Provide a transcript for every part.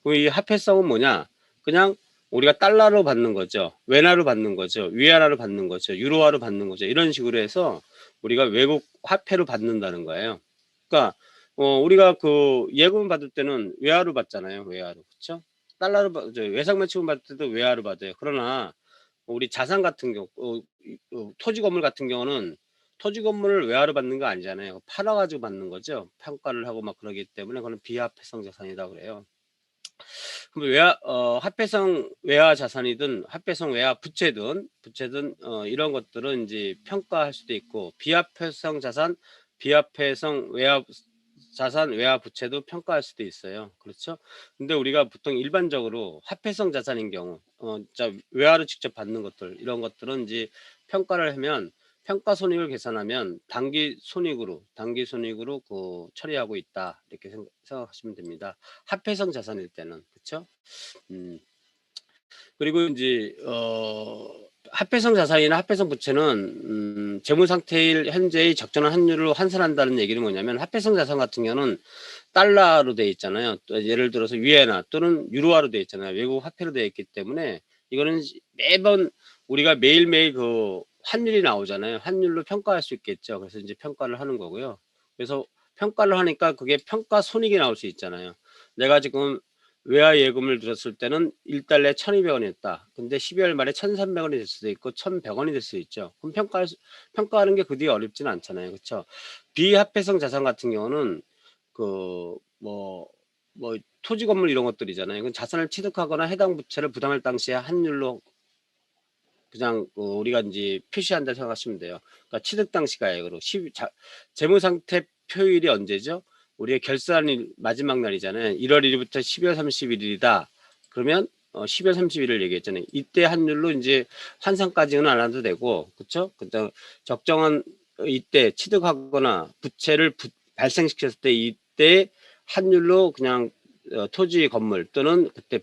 그럼 이 화폐성은 뭐냐? 그냥 우리가 달러로 받는 거죠. 외화로 받는 거죠. 위안화로 받는 거죠. 유로화로 받는 거죠. 이런 식으로 해서 우리가 외국 화폐로 받는다는 거예요. 그러니까 우리가 그 예금 받을 때는 외화로 받잖아요. 외화로. 그렇죠? 달러로 외상 매치금 받을 때도 외화로 받아요. 그러나 우리 자산 같은 경우 토지 건물 같은 경우는 토지 건물을 외화로 받는 거 아니잖아요. 팔아 가지고 받는 거죠. 평가를 하고 막 그러기 때문에 그거는 비화폐성 자산이라고 그래요. 그럼 화폐성 외화 자산이든 화폐성 외화 부채든 이런 것들은 이제 평가할 수도 있고 비화폐성 자산, 비화폐성 외화 자산, 외화 부채도 평가할 수도 있어요. 그렇죠? 근데 우리가 보통 일반적으로 화폐성 자산인 경우 자 외화로 직접 받는 것들 이런 것들은 이제 평가를 하면 평가 손익을 계산하면 단기 손익으로 그 처리하고 있다. 이렇게 생각하시면 됩니다. 화폐성 자산일 때는. 그렇죠? 음. 그리고 인제 화폐성 자산이나 화폐성 부채는 재무 상태일 현재의 적정한 환율로 환산한다는 얘기는 뭐냐면 화폐성 자산 같은 경우는 달러로 돼 있잖아요. 또 예를 들어서 위에나 또는 유로화로 돼 있잖아요. 외국 화폐로 되어 있기 때문에 이거는 매번 우리가 매일매일 그 환율이 나오잖아요. 환율로 평가할 수 있겠죠. 그래서 인제 평가를 하는 거고요. 그래서 평가를 하니까 그게 평가 손익이 나올 수 있잖아요. 내가 지금 외화 예금을 들었을 때는 1달러에 1,200원이었다. 근데 12월 말에 1,300원이 될 수도 있고 1,100원이 될 수 있죠. 그럼 평가하는 게 그 뒤에 어렵지는 않잖아요. 그쵸? 비화폐성 자산 같은 경우는 그 토지 건물 이런 것들이잖아요. 그건 자산을 취득하거나 해당 부채를 부담할 당시에 환율로 그냥 우리가 인제 표시한다 생각하시면 돼요. 그러니까 취득 당시 가액으로 재무 상태 표일이 언제죠? 우리의 결산일 마지막 날이잖아요. 1월 1 일부터 12월 31 일이다. 그러면 12월 30 일을 얘기했잖아요. 이때 환율로 인제 환산까지는 안 해도 되고 그쵸? 그다음 적정한 이때 취득하거나 부채를 발생시켰을 때 이때 환율로 그냥 토지 건물 또는 그때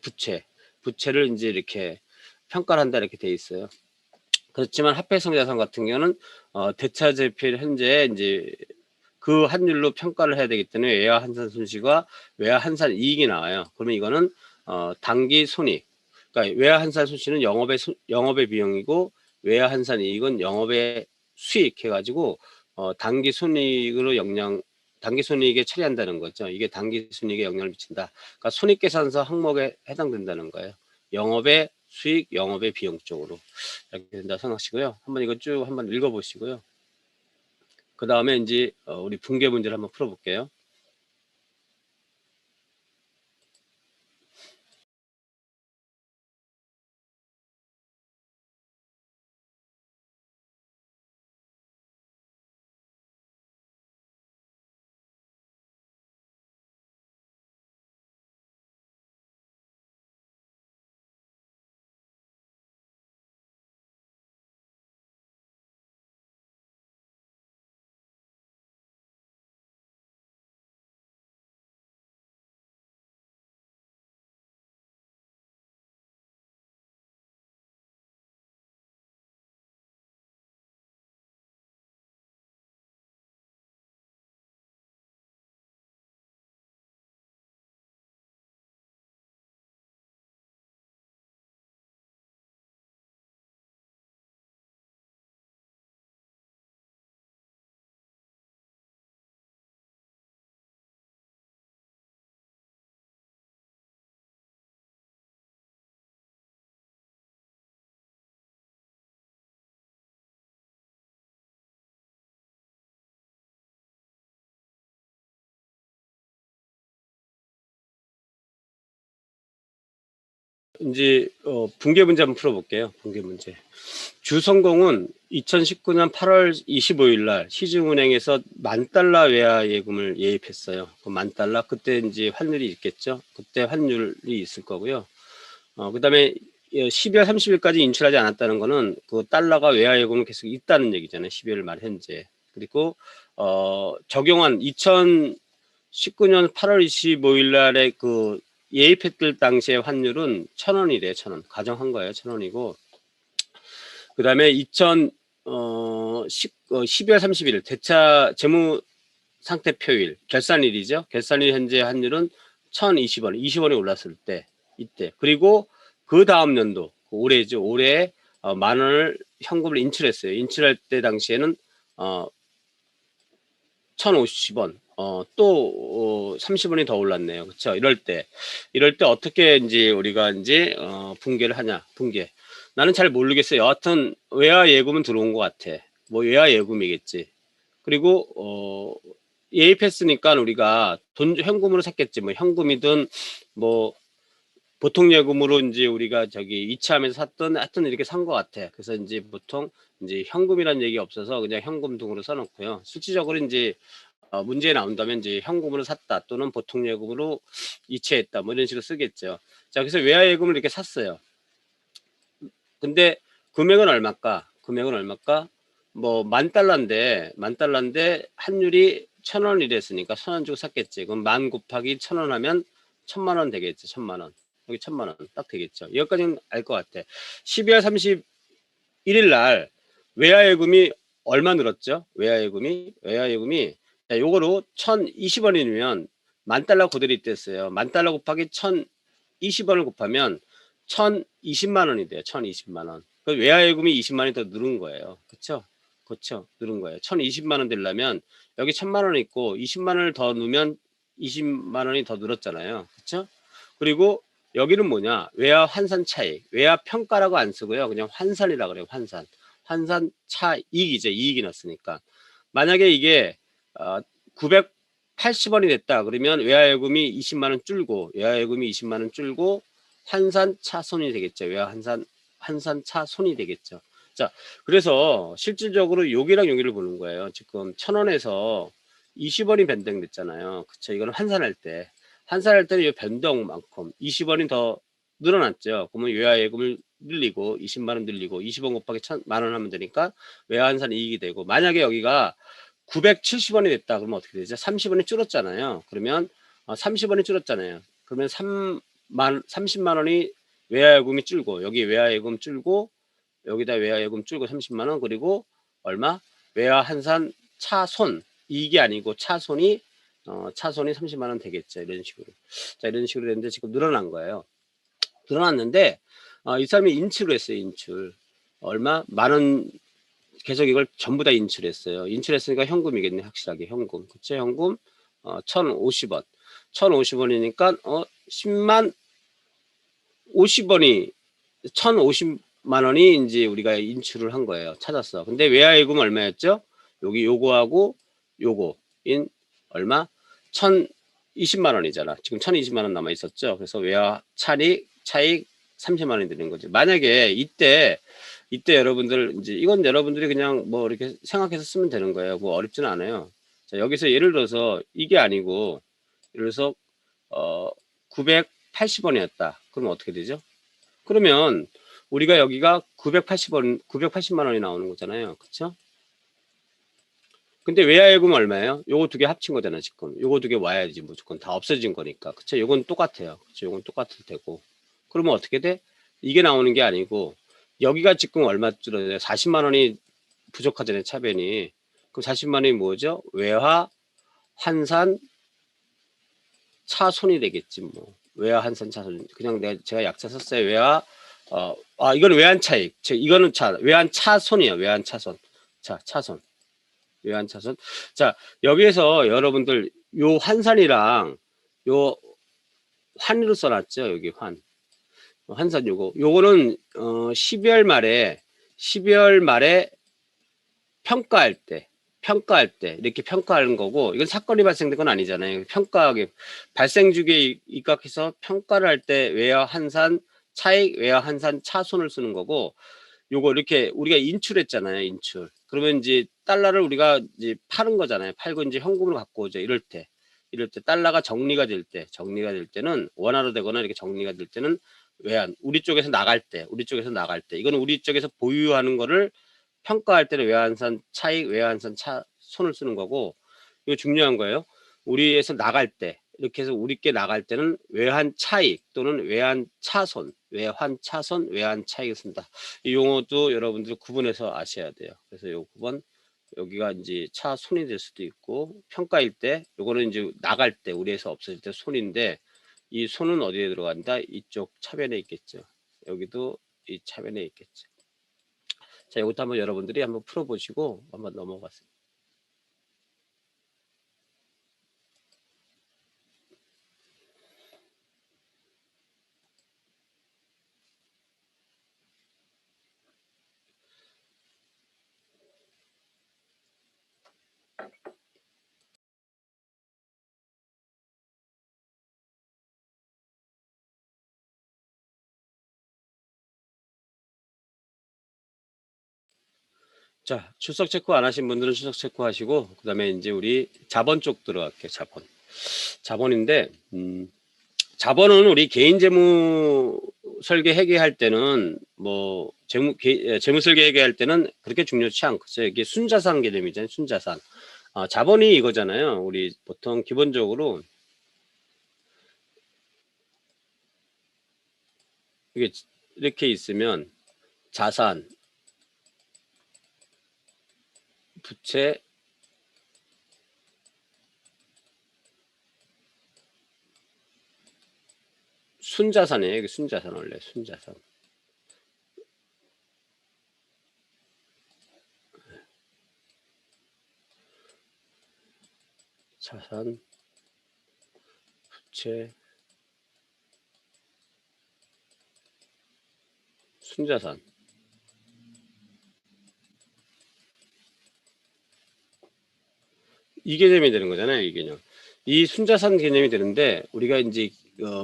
부채를 인제 이렇게 평가를 한다 이렇게 돼 있어요. 그렇지만 화폐성 자산 같은 경우는 대차제필 현재 인제 그 환율로 평가를 해야 되기 때문에 외화 환산 손실과 외화 환산 이익이 나와요. 그러면 이거는 단기 손익. 그러니까 외화 환산 손실은 영업의 비용이고 외화 환산 이익은 영업의 수익 해 가지고 단기 손익에 처리한다는 거죠. 이게 단기 손익에 영향을 미친다. 그러니까 손익계산서 항목에 해당된다는 거예요. 영업의 수익, 영업의 비용 쪽으로 이렇게 된다 생각하시고요. 한번 이거 쭉 한번 읽어 보시고요. 그다음에 인제 우리 붕괴 문제를 한번 풀어 볼게요. 인제 붕괴 문제 한번 풀어 볼게요. 붕괴 문제. 주성공은 2019년 8월 25일 날 시중은행에서 $10,000 외화 예금을 예입했어요. 그 $10,000 그때 인제 환율이 있겠죠. 그때 환율이 있을 거고요. 그다음에 12월 30 일까지 인출하지 않았다는 거는 그 달러가 외화 예금은 계속 있다는 얘기잖아요. 12월 말 현재. 그리고 적용한 2019년 8월 25일 날에 그 예입했을 당시의 환율은 1,000원이래요. 1,000원. 가정한 거예요. 1,000원이고 그다음에 12월 31일 대차 재무 상태 표일 결산일이죠. 결산일 현재 환율은 1020원, 20원이 올랐을 때 이때. 그리고 그 다음 연도 올해죠. 올해 10,000원을 현금을 인출했어요. 인출할 때 당시에는 1050원. 또 30원이 더 올랐네요. 그렇죠? 이럴 때 어떻게 이제 우리가 이제 붕괴를 하냐? 붕괴. 나는 잘 모르겠어요. 여하튼 외화 예금은 들어온 것 같아. 뭐 외화 예금이겠지. 그리고 예입했으니까 우리가 현금으로 샀겠지. 뭐 현금이든 뭐 보통 예금으로 이제 우리가 저기 이체하면서 샀던 하여튼 이렇게 산 것 같아. 그래서 이제 보통 이제 현금이라는 얘기 없어서 그냥 현금 등으로 써놓고요. 실질적으로 이제 문제에 나온다면 이제 현금으로 샀다 또는 보통 예금으로 이체했다 뭐 이런 식으로 쓰겠죠. 자, 그래서 외화 예금을 이렇게 샀어요. 근데 금액은 얼마일까? 금액은 얼마일까? 뭐 $10,000인데 환율이 1,000원 이랬으니까 1,000원 주고 샀겠지. 그럼 10,000 곱하기 1,000원 하면 1,000만 원 되겠죠. 1,000만 원. 여기 1,000만 원 딱 되겠죠. 여기까지는 알 것 같아. 12월 31일 날 외화예금이 얼마 늘었죠? 외화예금이 자, 요거로 1,020원이면 $10,000 그대로 있댔어요. $10,000 곱하기 1,020원을 곱하면 1,020만 원이 돼요. 1,020만 원. 그 외화예금이 20만 원이 더 늘은 거예요. 그쵸? 그쵸? 늘은 거예요. 1,020만 원 되려면 여기 1,000만 원 있고 20만 원을 더 넣으면 20만 원이 더 늘었잖아요. 그쵸? 그리고 여기는 뭐냐? 외화 환산 차익. 외화 평가라고 안 쓰고요. 그냥 환산이라고 그래요. 환산. 환산 차익이죠. 이익이 났으니까. 만약에 이게 980원이 됐다. 그러면 외화예금이 20만 원 줄고 외화예금이 20만 원 줄고 환산 차손이 되겠죠. 외화 환산 차손이 되겠죠. 자, 그래서 실질적으로 여기랑 여기를 보는 거예요. 지금 1,000원에서 20원이 변동됐잖아요. 그쵸? 이거는 환산할 때. 환산할 때는 이 변동만큼 20원이 더 늘어났죠. 그러면 외화예금을 늘리고 20만 원 늘리고 20원 곱하기 1,000만 원 하면 되니까 외화환산 이익이 되고 만약에 여기가 970원이 됐다 그러면 어떻게 되죠? 30원이 줄었잖아요. 그러면 30원이 줄었잖아요. 그러면 30만 원이 외화예금이 줄고 여기 외화예금 줄고 여기다 외화예금 줄고 30만 원 그리고 얼마? 외화환산 차손 이익이 아니고 차손이 30만 원 되겠죠. 이런 식으로. 자, 이런 식으로 됐는데 지금 늘어난 거예요. 늘어났는데 이 사람이 인출을 했어요. 인출. 얼마? 10,000원 계속 이걸 전부 다 인출했어요. 인출했으니까 현금이겠네. 확실하게 현금. 그쵸? 현금 1,050원. 1,050원이니까 10만 50원이 1,050만 원이 이제 우리가 인출을 한 거예요. 찾았어. 근데 외화예금 얼마였죠? 여기 요거하고 요거인 얼마? 1,020만 원이잖아. 지금 1,020만 원 남아 있었죠. 그래서 외화 차익 30만 원이 되는 거죠. 만약에 이때 여러분들 이제 이건 여러분들이 그냥 뭐 이렇게 생각해서 쓰면 되는 거예요. 뭐 어렵지는 않아요. 자, 여기서 예를 들어서 이게 아니고 예를 들어서 980원이었다. 그러면 어떻게 되죠? 그러면 우리가 여기가 980원, 980만 원이 나오는 거잖아요. 그쵸? 근데 외화예금 얼마예요? 요거 두 개 합친 거잖아, 지금. 요거 두 개 와야지 무조건 다 없어진 거니까. 그쵸? 요건 똑같아요. 그쵸? 요건 똑같을 테고. 그러면 어떻게 돼? 이게 나오는 게 아니고 여기가 지금 얼마 줄어요? 40만 원이 부족하잖아요, 차변이. 그럼 40만 원이 뭐죠? 외화 환산 차손이 되겠지 뭐. 외화 환산 차손. 그냥 제가 약자 썼어요. 외화 이거는 외환 차익. 이거는 외환 차손이에요. 외환 차손. 자, 차손. 외환 차손. 자, 여기에서 여러분들 요 환산이랑 요 환으로 써놨죠. 여기 환산 요거는 12월 말에 평가할 때 이렇게 평가하는 거고 이건 사건이 발생된 건 아니잖아요. 평가하게 발생 주기에 입각해서 평가를 할 때 외화 환산 차익, 외화 환산 차손을 쓰는 거고 요거 이렇게 우리가 인출했잖아요. 인출. 그러면 이제 달러를 우리가 이제 파는 거잖아요. 팔고 이제 현금으로 갖고 오죠. 이럴 때 달러가 정리가 될 때는 원화로 되거나 이렇게 정리가 될 때는 외환 우리 쪽에서 나갈 때 이거는 우리 쪽에서 보유하는 거를 평가할 때는 외환산 차익, 외환산 차손을 쓰는 거고 이거 중요한 거예요. 우리에서 나갈 때 이렇게 해서 우리께 나갈 때는 외환 차익 또는 외환 차손, 외환 차익을 쓴다. 이 용어도 여러분들 구분해서 아셔야 돼요. 그래서 요 9번 여기가 이제 차손이 될 수도 있고 평가일 때 요거는 이제 나갈 때 우리에서 없어질 때 손인데 이 손은 어디에 들어간다? 이쪽 차변에 있겠죠. 여기도 이 차변에 있겠죠. 자, 이것도 한번 여러분들이 한번 풀어보시고 한번 넘어가세요. 자, 출석 체크 안 하신 분들은 출석 체크 하시고, 그 다음에 이제 우리 자본 쪽 들어갈게요. 자본. 자본인데, 자본은 우리 개인 재무 설계 회계할 때는 뭐 재무 설계 회계할 때는 그렇게 중요치 않겠죠. 이게 순자산 개념이잖아요. 순자산. 자본이 이거잖아요. 우리 보통 기본적으로 이게 이렇게 있으면 자산, 부채, 순자산이에요. 이게 순자산 원래 순자산. 자산, 부채, 순자산. 이 개념이 되는 거잖아요. 이 개념. 이 순자산 개념이 되는데 우리가 이제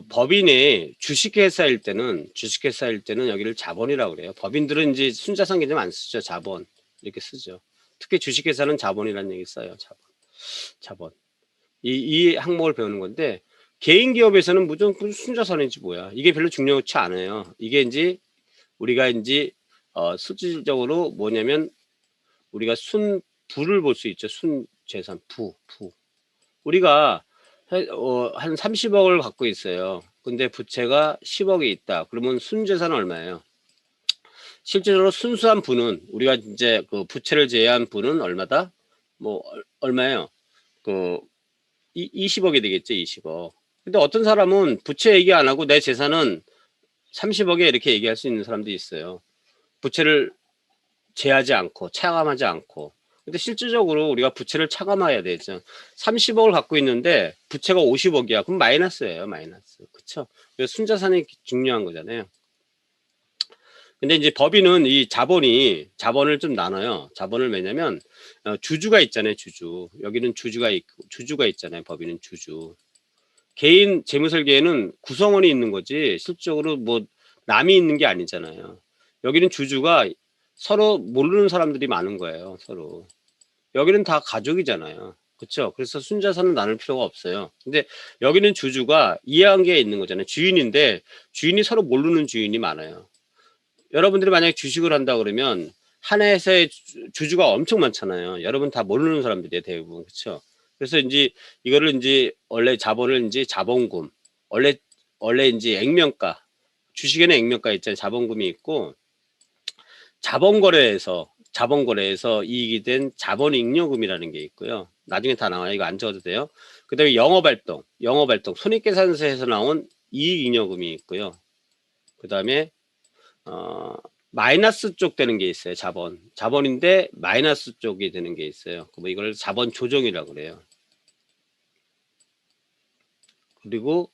법인의 주식회사일 때는 여기를 자본이라고 그래요. 법인들은 이제 순자산 개념 안 쓰죠. 자본 이렇게 쓰죠. 특히 주식회사는 자본이라는 얘기 써요. 자본. 이 항목을 배우는 건데 개인 기업에서는 무조건 순자산인지 뭐야. 이게 별로 중요치 않아요. 이게 이제 우리가 이제 실질적으로 뭐냐면 우리가 순부를 볼 수 있죠. 순재산 부. 우리가 한 30억을 갖고 있어요. 근데 부채가 10억이 있다. 그러면 순재산은 얼마예요? 실제로 순수한 부는 우리가 이제 그 부채를 제외한 부는 얼마다? 뭐 얼마예요? 그 20억이 되겠죠. 20억. 근데 어떤 사람은 부채 얘기 안 하고 내 재산은 30억에 이렇게 얘기할 수 있는 사람도 있어요. 부채를 제하지 않고 차감하지 않고. 근데 실질적으로 우리가 부채를 차감해야 되죠. 30억을 갖고 있는데 부채가 50억이야. 그럼 마이너스예요, 마이너스. 그쵸? 그래서 순자산이 중요한 거잖아요. 근데 이제 법인은 이 자본을 좀 나눠요. 자본을 왜냐면 주주가 있잖아요, 주주. 여기는 주주가 있잖아요. 법인은 주주. 개인 재무설계에는 구성원이 있는 거지 실질적으로 뭐 남이 있는 게 아니잖아요. 여기는 주주가 서로 모르는 사람들이 많은 거예요. 서로. 여기는 다 가족이잖아요. 그렇죠? 그래서 순자산은 나눌 필요가 없어요. 근데 여기는 주주가 이해관계에 있는 거잖아요. 주인인데 주인이 서로 모르는 주인이 많아요. 여러분들이 만약에 주식을 한다 그러면 한 회사에 주주가 엄청 많잖아요. 여러분 다 모르는 사람들이에요, 대부분. 그렇죠? 그래서 이제 이거를 이제 원래 자본을 이제 자본금, 원래 이제 액면가, 주식에는 액면가 있잖아요. 자본금이 있고 자본거래에서 이익이 된 자본잉여금이라는 게 있고요. 나중에 다 나와요. 이거 안 적어도 돼요. 그 다음에 영업활동, 손익계산서에서 나온 이익잉여금이 있고요. 그 다음에 마이너스 쪽 되는 게 있어요. 자본인데 마이너스 쪽이 되는 게 있어요. 뭐 이걸 자본 조정이라고 그래요. 그리고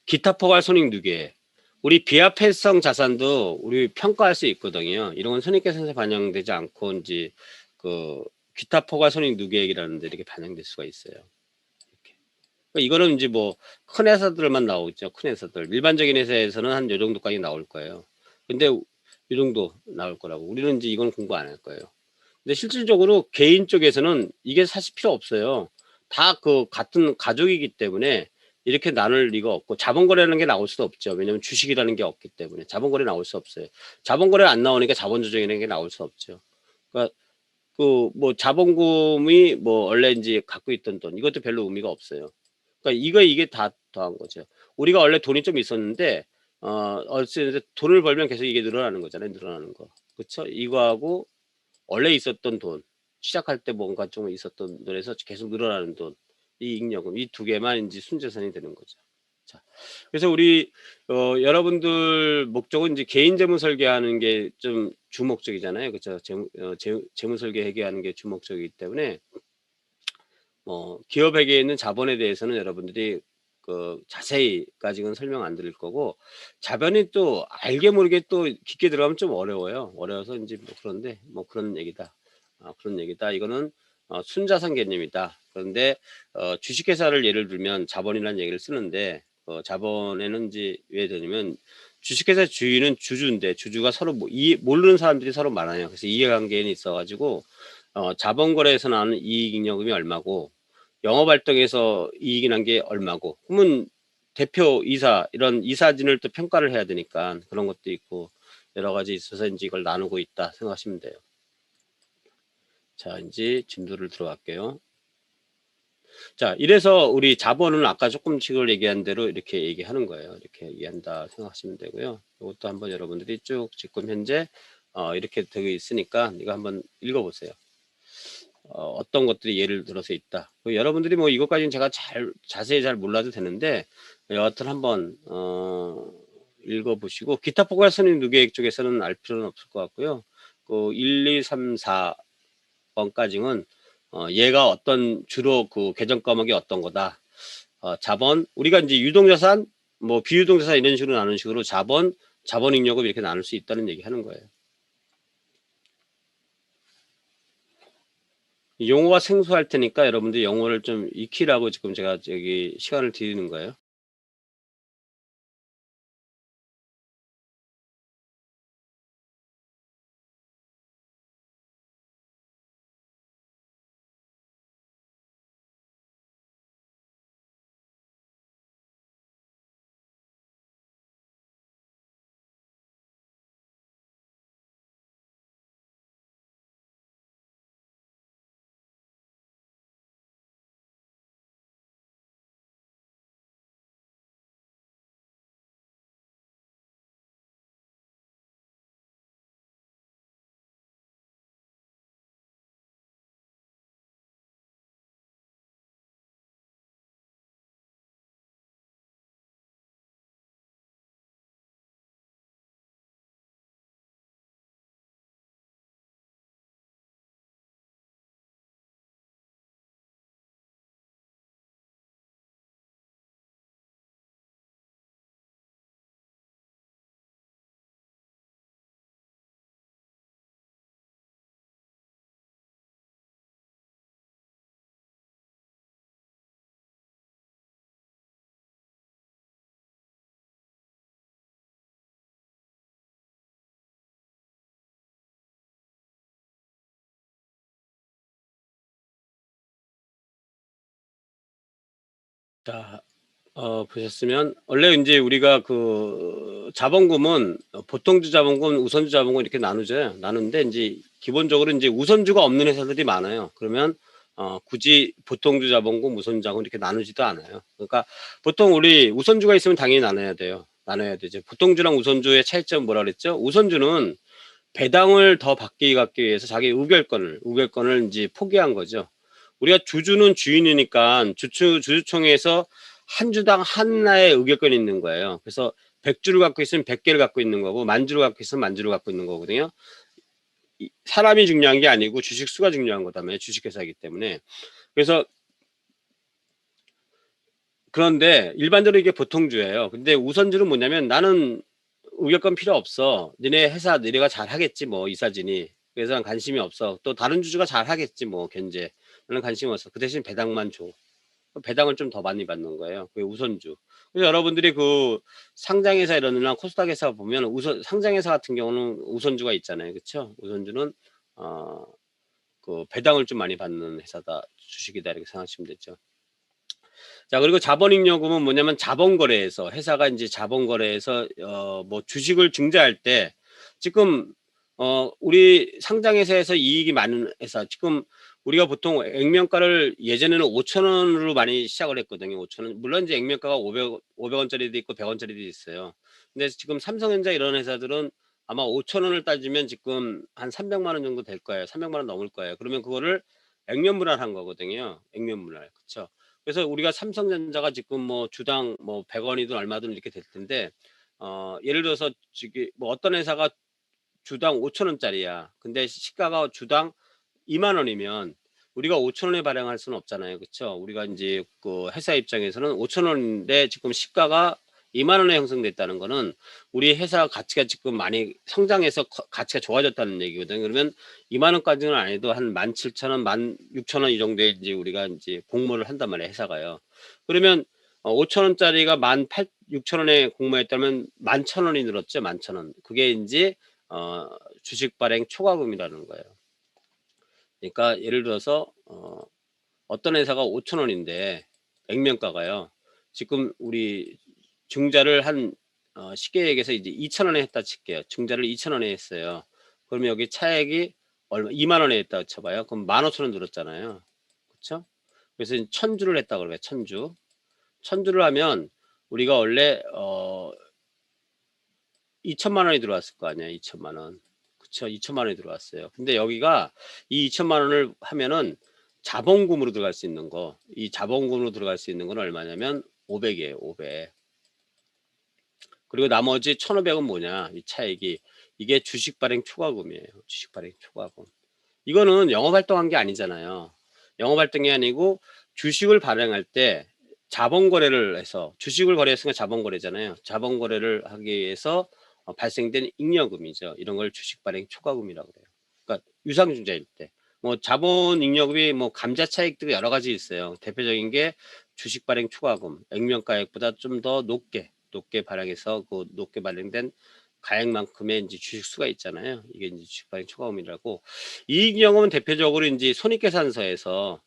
기타 포괄 손익 누계. 우리 비화폐성 자산도 우리 평가할 수 있거든요. 이런 건 손익계산서에 반영되지 않고 이제 그 기타 포괄 손익 누계액이라는 데 이렇게 반영될 수가 있어요. 이렇게. 그러니까 이거는 이제 뭐 큰 회사들만 나오죠. 큰 회사들. 일반적인 회사에서는 한 요 정도까지 나올 거예요. 근데 요 정도 나올 거라고. 우리는 이제 이건 공부 안 할 거예요. 근데 실질적으로 개인 쪽에서는 이게 사실 필요 없어요. 다 그 같은 가족이기 때문에 이렇게 나눌 리가 없고 자본거래라는 게 나올 수도 없죠. 왜냐면 주식이라는 게 없기 때문에 자본거래 나올 수 없어요. 자본거래 안 나오니까 자본조정이라는 게 나올 수 없죠. 그러니까 그 뭐 자본금이 뭐 원래 이제 갖고 있던 돈 이것도 별로 의미가 없어요. 그러니까 이게 다 더한 거죠. 우리가 원래 돈이 좀 있었는데 어쨌든 돈을 벌면 계속 이게 늘어나는 거잖아요. 늘어나는 거. 그렇죠? 이거하고 원래 있었던 돈, 시작할 때 뭔가 좀 있었던 돈에서 계속 늘어나는 돈, 이 잉여금, 이 두 개만 이제 순자산이 되는 거죠. 자, 그래서 우리 여러분들 목적은 이제 개인 재무 설계하는 게 좀 주목적이잖아요. 그죠? 재무 설계 회계하는 게 주목적이기 때문에 기업에게 있는 자본에 대해서는 여러분들이 자세히까지는 설명 안 드릴 거고, 자본이 또 알게 모르게 또 깊게 들어가면 좀 어려워요. 어려워서 인제 뭐 그런데 뭐 그런 얘기다. 그런 얘기다. 이거는 순자산 개념이다. 그런데 주식회사를 예를 들면 자본이라는 얘기를 쓰는데, 자본에는 인제 왜 되냐면 주식회사 주인은 주주인데 주주가 서로 모르는 사람들이 서로 많아요. 그래서 이해관계는 있어 가지고 자본 거래에서 나오는 이익잉여금이 얼마고 영업활동에서 이익이 난 게 얼마고, 그러면 대표 이사 이런 이사진을 또 평가를 해야 되니까 그런 것도 있고 여러 가지 있어서 인제 이걸 나누고 있다 생각하시면 돼요. 자, 인제 진도를 들어갈게요. 자, 이래서 우리 자본은 아까 조금씩을 얘기한 대로 이렇게 얘기하는 거예요. 이렇게 얘기한다 생각하시면 되고요. 이것도 한번 여러분들이 쭉 지금 현재 이렇게 되어 있으니까 이거 한번 읽어 보세요. 어떤 것들이 예를 들어서 있다. 여러분들이 뭐 이것까지는 제가 자세히 잘 몰라도 되는데 여하튼 한번 읽어 보시고, 기타 포괄 선임 누계획 쪽에서는 알 필요는 없을 것 같고요. 1, 2, 3, 4번까지는 얘가 어떤 주로 그 계정 과목이 어떤 거다. 자본, 우리가 이제 유동자산, 뭐 비유동자산 이런 식으로 나누는 식으로 자본잉여금 이렇게 나눌 수 있다는 얘기 하는 거예요. 용어가 생소할 테니까 여러분들 영어를 좀 익히라고 지금 제가 저기 시간을 드리는 거예요. 자, 보셨으면 원래 이제 우리가 자본금은 보통주 자본금, 우선주 자본금 이렇게 나누죠. 나누는데 이제 기본적으로 이제 우선주가 없는 회사들이 많아요. 그러면 굳이 보통주 자본금, 우선주 자본금 이렇게 나누지도 않아요. 그러니까 보통 우리 우선주가 있으면 당연히 나눠야 돼요. 나눠야 되죠. 보통주랑 우선주의 차이점 뭐라 그랬죠? 우선주는 배당을 더 받기 위해서 자기 의결권을 이제 포기한 거죠. 우리가 주주는 주인이니까 주주총회에서 한 주당 하나의 의결권이 있는 거예요. 그래서 100주를 갖고 있으면 100개를 갖고 있는 거고, 만주를 갖고 있으면 만주를 갖고 있는 거거든요. 사람이 중요한 게 아니고 주식 수가 중요한 거다며, 주식회사이기 때문에. 그래서 그런데 일반적으로 이게 보통주예요. 근데 우선주는 뭐냐면, 나는 의결권 필요 없어. 니네 회사 너네가 잘 하겠지 뭐, 이사진이. 그래서 난 관심이 없어. 또 다른 주주가 잘 하겠지 뭐, 견제. 나는 관심이 없어. 그 대신 배당만 줘. 배당을 좀 더 많이 받는 거예요. 그게 우선주. 그래서 여러분들이 상장회사 이런 데나 코스닥 회사 보면 상장회사 같은 경우는 우선주가 있잖아요. 그렇죠? 우선주는 배당을 좀 많이 받는 회사다. 주식이다. 이렇게 생각하시면 되죠. 자, 그리고 자본잉여금은 뭐냐면 자본거래에서 회사가 이제 자본거래에서 뭐 주식을 증자할 때 지금 우리 상장회사에서 이익이 많은 회사, 지금 우리가 보통 액면가를 예전에는 5,000원으로 많이 시작을 했거든요. 5,000원. 물론 이제 액면가가 500원짜리도 있고 100원짜리도 있어요. 근데 지금 삼성전자 이런 회사들은 아마 5,000원을 따지면 지금 한 300만 원 정도 될 거예요. 300만 원 넘을 거예요. 그러면 그거를 액면분할한 거거든요. 액면분할. 그렇죠? 그래서 우리가 삼성전자가 지금 뭐 주당 뭐 100원이든 얼마든 이렇게 될 텐데 예를 들어서 지금 뭐 어떤 회사가 주당 5천 원짜리야. 근데 시가가 주당 2만 원이면 우리가 5천 원에 발행할 수는 없잖아요. 그쵸? 우리가 인제 그 회사 입장에서는 5천 원인데 지금 시가가 2만 원에 형성됐다는 거는 우리 회사 가치가 지금 많이 성장해서 가치가 좋아졌다는 얘기거든요. 그러면 2만 원까지는 아니도 한 17,000원, 16,000원 이 정도에 인제 우리가 인제 공모를 한단 말이에요, 회사가요. 그러면 5천 원짜리가 6천 원에 공모했다면 11,000원이 늘었죠, 11,000원. 그게 인제 어 주식 발행 초과금이라는 거예요. 그러니까 예를 들어서 어떤 회사가 5천 원인데 액면가가요. 지금 우리 증자를 한 쉽게 얘기해서 이제 2천 원에 했다 칠게요. 증자를 2천 원에 했어요. 그러면 여기 차액이 얼마 2만 원에 했다 쳐 봐요. 그럼 15,000원 늘었잖아요. 그쵸? 그래서 1,000주를 했다 그래요. 1,000주. 1,000주를 하면 우리가 원래 2천만 원이 들어왔을 거 아니야. 2천만 원. 그쵸? 2천만 원이 들어왔어요. 근데 여기가 이 2천만 원을 하면은 자본금으로 들어갈 수 있는 거, 이 자본금으로 들어갈 수 있는 건 얼마냐면 500이에요. 500. 그리고 나머지 1,500은 뭐냐? 이 차액이 이게 주식 발행 초과금이에요. 주식 발행 초과금. 이거는 영업 활동한 게 아니잖아요. 영업 활동이 아니고 주식을 발행할 때 자본 거래를 해서 주식을 거래했으니까 자본 거래잖아요. 자본 거래를 하기 위해서 발생된 잉여금이죠. 이런 걸 주식 발행 초과금이라고 그래요. 그러니까 유상증자일 때. 뭐 자본 잉여금이 뭐 감자 차익도 여러 가지 있어요. 대표적인 게 주식 발행 초과금, 액면가액보다 좀 더 높게 발행해서 그 높게 발행된 가액만큼의 이제 주식수가 있잖아요. 이게 이제 주식 발행 초과금이라고. 이익잉여금은 대표적으로 인제 손익계산서에서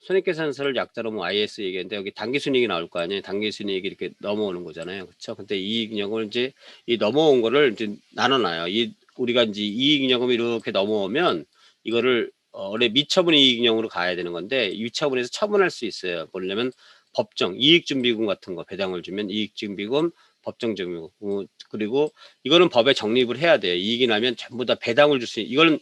손익계산서를 약자로 뭐 IS 얘기했는데 여기 당기순이익이 나올 거 아니에요. 당기순이익이 이렇게 넘어오는 거잖아요. 그쵸? 근데 이익잉여금을 인제 이 넘어온 거를 인제 나눠 놔요. 이 우리가 인제 이익잉여금이 이렇게 넘어오면 이거를 원래 미처분 이익잉여금으로 가야 되는 건데 미처분에서 처분할 수 있어요. 뭐냐면 법정 이익준비금 같은 거 배당을 주면 이익준비금, 법정준비금 그리고 이거는 법에 적립을 해야 돼요. 이익이 나면 전부 다 배당을 줄 수 이거는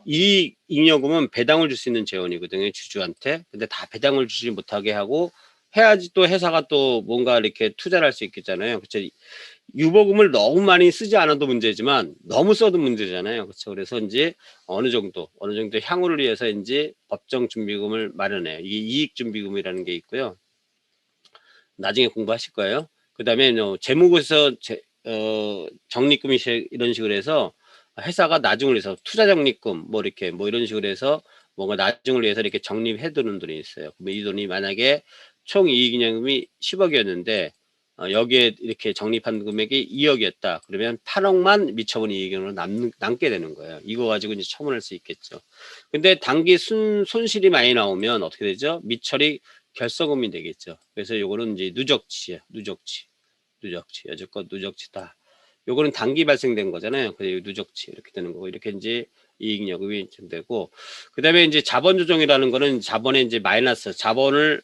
이익 잉여금은 배당을 줄 수 있는 재원이거든요, 주주한테. 근데 다 배당을 주지 못하게 하고 해야지 또 회사가 또 뭔가 이렇게 투자를 할 수 있겠잖아요. 그쵸? 유보금을 너무 많이 쓰지 않아도 문제지만 너무 써도 문제잖아요. 그쵸? 그래서 인제 어느 정도 향후를 위해서 인제 법정 준비금을 마련해요. 이게 이익 준비금이라는 게 있고요. 나중에 공부하실 거예요. 그다음에 재무부에서 적립금이 이런 식으로 해서 회사가 나중을 위해서 투자 적립금 뭐 이렇게 뭐 이런 식으로 해서 뭔가 나중을 위해서 이렇게 적립해 두는 돈이 있어요. 그러면 이 돈이 만약에 총 이익잉여금이 10억이었는데 여기에 이렇게 적립한 금액이 2억이었다. 그러면 8억만 미처분 이익으로 남게 되는 거예요. 이거 가지고 이제 처분할 수 있겠죠. 근데 단기 손실이 많이 나오면 어떻게 되죠? 미처리 결석금이 되겠죠. 그래서 요거는 이제 누적치예요. 누적치. 여지껏 누적치다. 요거는 단기 발생된 거잖아요. 그래서 누적치 이렇게 되는 거고 이렇게 이제 이익여금이 되고 그다음에 이제 자본 조정이라는 거는 자본에 이제 마이너스 자본을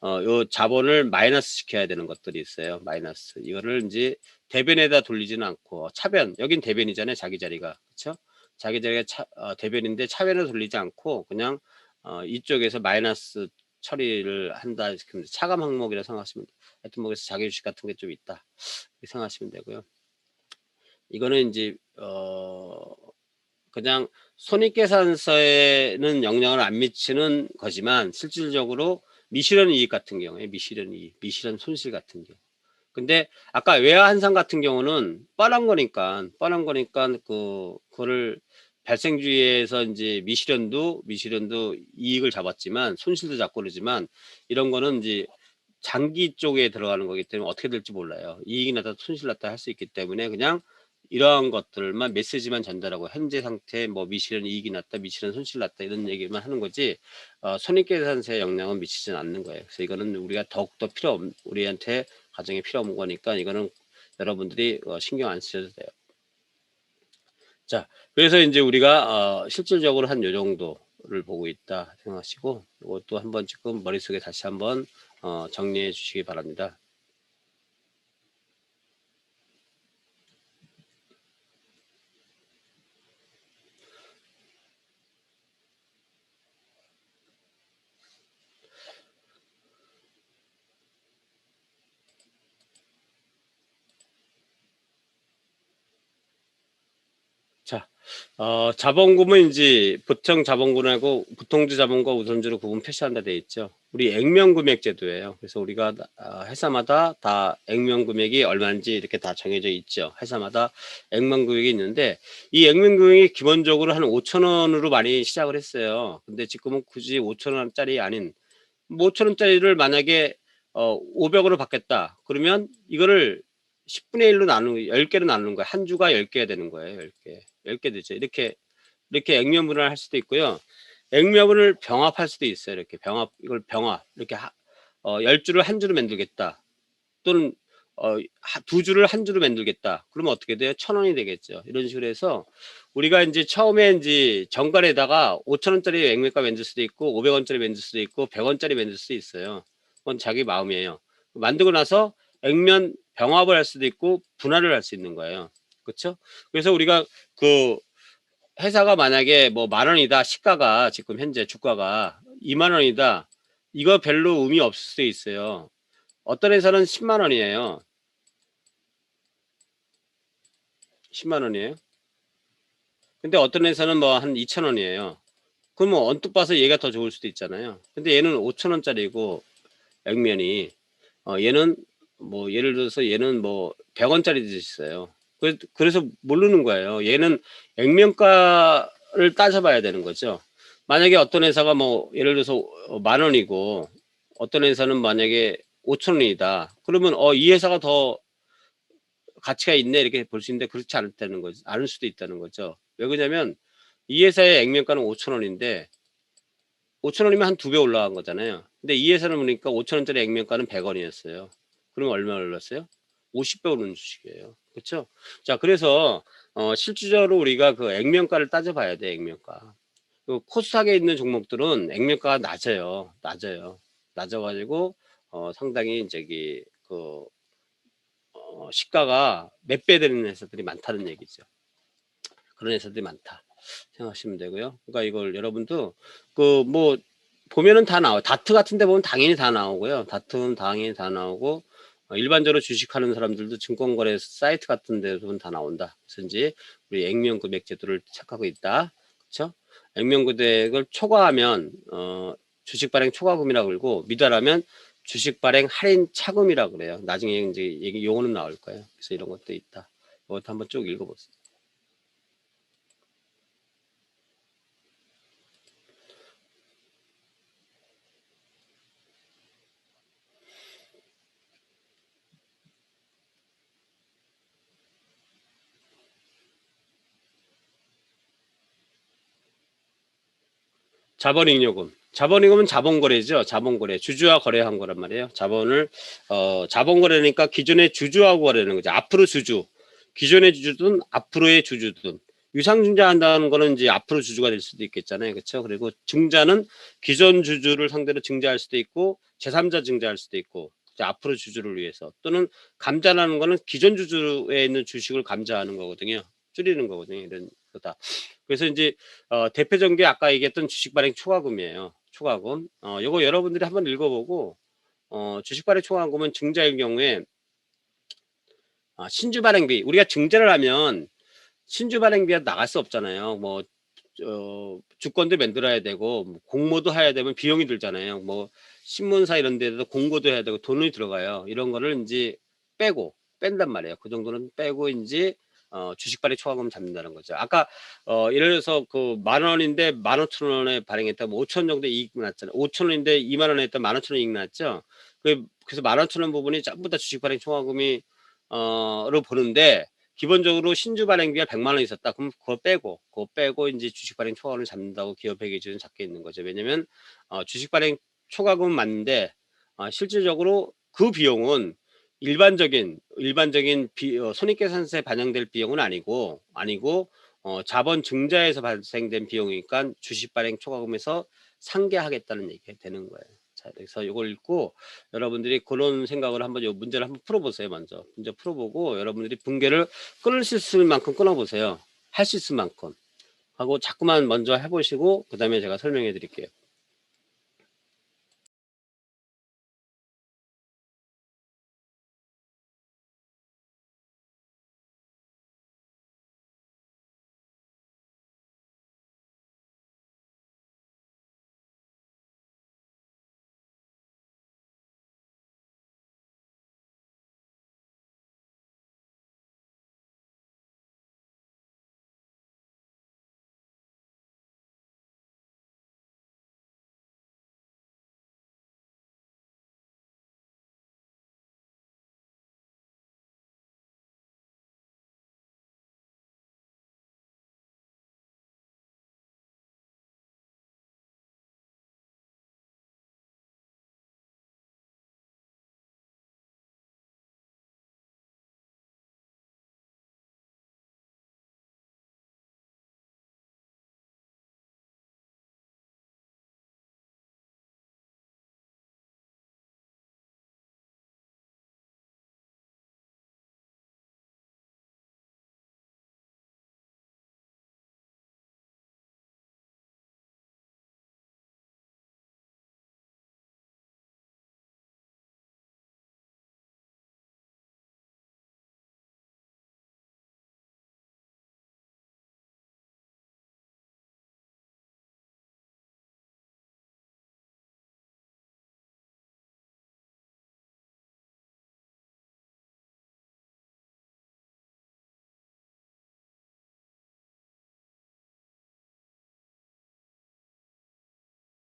요 자본을 마이너스 시켜야 되는 것들이 있어요. 마이너스. 이거를 이제 대변에다 돌리지는 않고 차변. 여긴 대변이잖아요. 자기 자리가. 그렇죠? 자기 자리가 대변인데 차변을 돌리지 않고 그냥 이쪽에서 마이너스 처리를 한다. 차감 항목이라 생각하시면 돼요. 하여튼 뭐 그래서 자기 주식 같은 게 좀 있다. 이렇게 생각하시면 되고요. 이거는 이제 그냥 손익계산서에는 영향을 안 미치는 거지만 실질적으로 미실현 이익 같은 경우에 미실현 이익, 미실현 손실 같은 경우. 근데 아까 외화한상 같은 경우는 뻔한 거니까 그거를 발생주의에서 이제 미실현도 이익을 잡았지만 손실도 잡고 그러지만 이런 거는 이제 장기 쪽에 들어가는 거기 때문에 어떻게 될지 몰라요. 이익이 나다 손실 났다 할 수 있기 때문에 그냥 이러한 것들만 메시지만 전달하고 현재 상태 뭐 미실현 이익이 났다, 미실현 손실 났다 이런 얘기만 하는 거지 손익계산서에 영향은 미치지는 않는 거예요. 그래서 이거는 우리가 더욱더 우리한테 가정에 필요 없는 거니까 이거는 여러분들이 신경 안 쓰셔도 돼요. 자, 그래서 이제 우리가 실질적으로 한 요 정도를 보고 있다 생각하시고 이것도 한번 지금 머릿속에 다시 한번 정리해 주시기 바랍니다. 자, 자본금은 보통 자본금하고 보통주 자본과 우선주로 구분 표시한다 돼 있죠. 우리 액면금액 제도예요. 그래서 우리가 회사마다 다 액면금액이 얼마인지 이렇게 다 정해져 있죠. 회사마다 액면금액이 있는데 이 액면금액이 기본적으로 한 5천 원으로 많이 시작을 했어요. 근데 지금은 굳이 5천 원짜리 아닌 5천 원짜리를 만약에 500으로 받겠다. 그러면 이거를 10분의 1로 나누는 10개로 나누는 거예요. 한 주가 10개가 되는 거예요. 10개. 10개 되죠. 이렇게 액면분할 할 수도 있고요. 액면분을 병합할 수도 있어요. 이렇게 이걸 병합. 이렇게 10주를 한 주로 만들겠다. 또는 두 주를 한 주로 만들겠다. 그러면 어떻게 돼요? 1,000원이 되겠죠. 이런 식으로 해서 우리가 이제 처음에 이제 정갈에다가 5,000원짜리 액면가 만들 수도 있고 500원짜리 만들 수도 있고 100원짜리 만들 수도 있어요. 그건 자기 마음이에요. 만들고 나서 액면 병합을 할 수도 있고 분할을 할 수 있는 거예요. 그렇죠? 그래서 우리가 그 회사가 만약에 뭐 10,000원이다. 시가가 지금 현재 주가가 20,000원이다. 이거 별로 의미 없을 수도 있어요. 어떤 회사는 100,000원이에요. 10만원이에요. 근데 어떤 회사는 뭐 한 2,000원이에요. 그러면 언뜻 봐서 얘가 더 좋을 수도 있잖아요. 근데 얘는 5,000원짜리고 액면이 얘는 뭐 예를 들어서 얘는 뭐 100원짜리도 있어요. 그래서 모르는 거예요. 얘는 액면가를 따져봐야 되는 거죠. 만약에 어떤 회사가 뭐 예를 들어서 10,000원이고 어떤 회사는 만약에 5,000원이다. 그러면 이 회사가 더 가치가 있네 이렇게 볼 수 있는데 그렇지 않다는 거죠. 않을 수도 있다는 거죠. 왜 그러냐면 이 회사의 액면가는 5,000원인데 5,000원이면 한 2배 올라간 거잖아요. 근데 이 회사는 보니까 5,000원짜리 액면가는 100원이었어요. 그럼 얼마 올랐어요? 50배 오른 주식이에요. 그렇죠? 자, 그래서 실질적으로 우리가 그 액면가를 따져봐야 돼. 액면가. 그 코스닥에 있는 종목들은 액면가가 낮아요. 낮아요. 낮아가지고 상당히 저기 그 시가가 몇 배 되는 회사들이 많다는 얘기죠. 그런 회사들이 많다 생각하시면 되고요. 그러니까 이걸 여러분도 그 뭐 보면은 다 나와요. 다트 같은 데 보면 당연히 다 나오고요. 다트는 당연히 다 나오고 일반적으로 주식하는 사람들도 증권거래 사이트 같은 데서 보면 다 나온다. 그래서 이제 우리 액면금액 제도를 착하고 있다. 그렇죠? 액면금액을 초과하면 주식 발행 초과금이라고 그러고 미달하면 주식 발행 할인 차금이라고 그래요. 나중에 이제 얘기 용어는 나올 거예요. 그래서 이런 것도 있다. 이것도 한번 쭉 읽어보세요. 자본잉여금. 자본잉여금은 자본거래죠. 자본거래. 주주와 거래한 거란 말이에요. 자본거래니까 기존의 주주하고 거래하는 거죠. 앞으로 주주. 기존의 주주든 앞으로의 주주든. 유상증자한다는 거는 이제 앞으로 주주가 될 수도 있겠잖아요. 그렇죠? 그리고 증자는 기존 주주를 상대로 증자할 수도 있고 제3자 증자할 수도 있고 앞으로 주주를 위해서 또는 감자라는 거는 기존 주주에 있는 주식을 감자하는 거거든요. 줄이는 거거든요. 이런 거다. 그래서 이제 대표적인 게 아까 얘기했던 주식 발행 초과금이에요. 초과금. 요거 여러분들이 한번 읽어보고 주식 발행 초과금은 증자일 경우에 신주 발행비 우리가 증자를 하면 신주 발행비가 나갈 수 없잖아요. 뭐 주권도 만들어야 되고 뭐 공모도 해야 되면 비용이 들잖아요. 뭐 신문사 이런 데도 공고도 해야 되고 돈이 들어가요. 이런 거를 이제 뺀단 말이에요. 그 정도는 빼고 이제 주식 발행 초과금 잡는다는 거죠. 아까 예를 들어서 그 10,000원인데 15,000원에 발행했다 뭐 5천 정도 이익 났잖아요. 5,000원인데 20,000원에 했다 15,000원 이익 났죠. 그래서 15,000원 부분이 전부 다 주식 발행 초과금이 로 보는데 기본적으로 신주 발행비가 100만 원 있었다. 그럼 그거 빼고 이제 주식 발행 초과금을 잡는다고 기업회 기준은 잡혀 있는 거죠. 왜냐면 주식 발행 초과금은 맞는데 실질적으로 그 비용은 일반적인 손익계산서에 반영될 비용은 아니고 자본 증자에서 발생된 비용이니까 주식 발행 초과금에서 상계하겠다는 얘기가 되는 거예요. 자, 그래서 이걸 읽고 여러분들이 그런 생각을 한번 요 문제를 한번 풀어보세요. 먼저 문제 풀어보고 여러분들이 붕괴를 끊을 수 있을 만큼 끊어보세요. 할 수 있을 만큼 하고 자꾸만 먼저 해보시고 그 다음에 제가 설명해 드릴게요.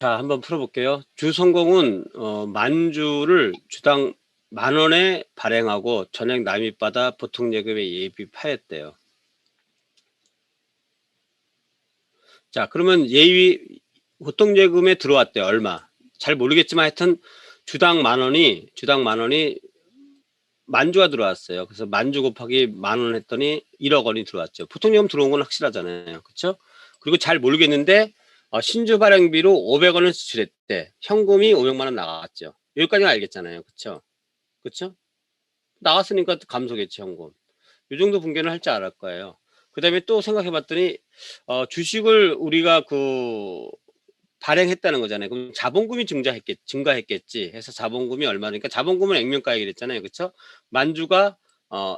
자, 한번 풀어볼게요. 주성공은 만주를 주당 10,000원에 발행하고 전액 납입받아 보통예금에 예비하였대요. 자, 그러면 보통예금에 들어왔대요. 얼마? 잘 모르겠지만 하여튼 주당 10,000원이 만주가 들어왔어요. 그래서 만주 곱하기 10,000원 했더니 1억 원이 들어왔죠. 보통예금 들어온 건 확실하잖아요. 그렇죠? 그리고 잘 모르겠는데 신주 발행비로 500원을 지출했대. 현금이 500만 원 나갔죠. 여기까지는 알겠잖아요. 그렇죠? 그렇죠? 나갔으니까 감소겠지, 현금. 이 정도 분개는 할 줄 알을 거예요. 그 다음에 또 생각해 봤더니 주식을 우리가 발행했다는 거잖아요. 그럼 자본금이 증가했겠지 해서 자본금이 얼마니까 자본금은 액면가액이 됐잖아요. 그렇죠? 만주가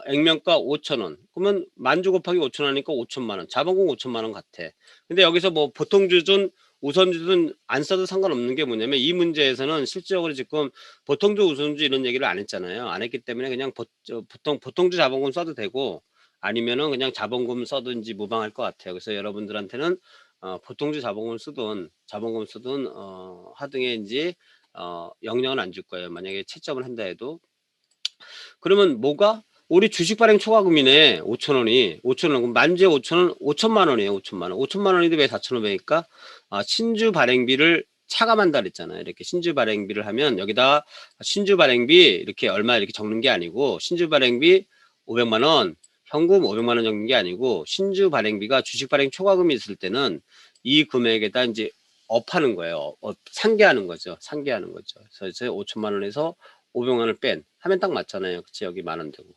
액면가 5,000원. 그러면 만주 곱하기 5,000원이니까 5천만 원. 자본금 5천만 원 같아. 근데 여기서 뭐 보통주든 우선주든 안 써도 상관없는 게 뭐냐면 이 문제에서는 실질적으로 지금 보통주 우선주 이런 얘기를 안 했잖아요. 안 했기 때문에 그냥 보통주 자본금 써도 되고 아니면은 그냥 자본금 써든지 무방할 것 같아요. 그래서 여러분들한테는 보통주 자본금 쓰든 하등에인지 영향은 안 줄 거예요. 만약에 채점을 한다 해도. 그러면 뭐가 우리 주식 발행 초과금이네. 5천원. 그럼 만주에 5천원 5천만 원이에요. 5천만 원. 5천만 원인데 왜 4,500일까? 신주 발행비를 차감한다 그랬잖아요. 이렇게 신주 발행비를 하면 여기다 신주 발행비 이렇게 얼마 이렇게 적는 게 아니고 신주 발행비 500만 원, 현금 500만 원 적는 게 아니고 신주 발행비가 주식 발행 초과금이 있을 때는 이 금액에다 이제 업하는 거예요. 상계하는 거죠. 그래서 5천만 원에서 500만 원을 하면 딱 맞잖아요. 그치? 여기 10,000원 되고.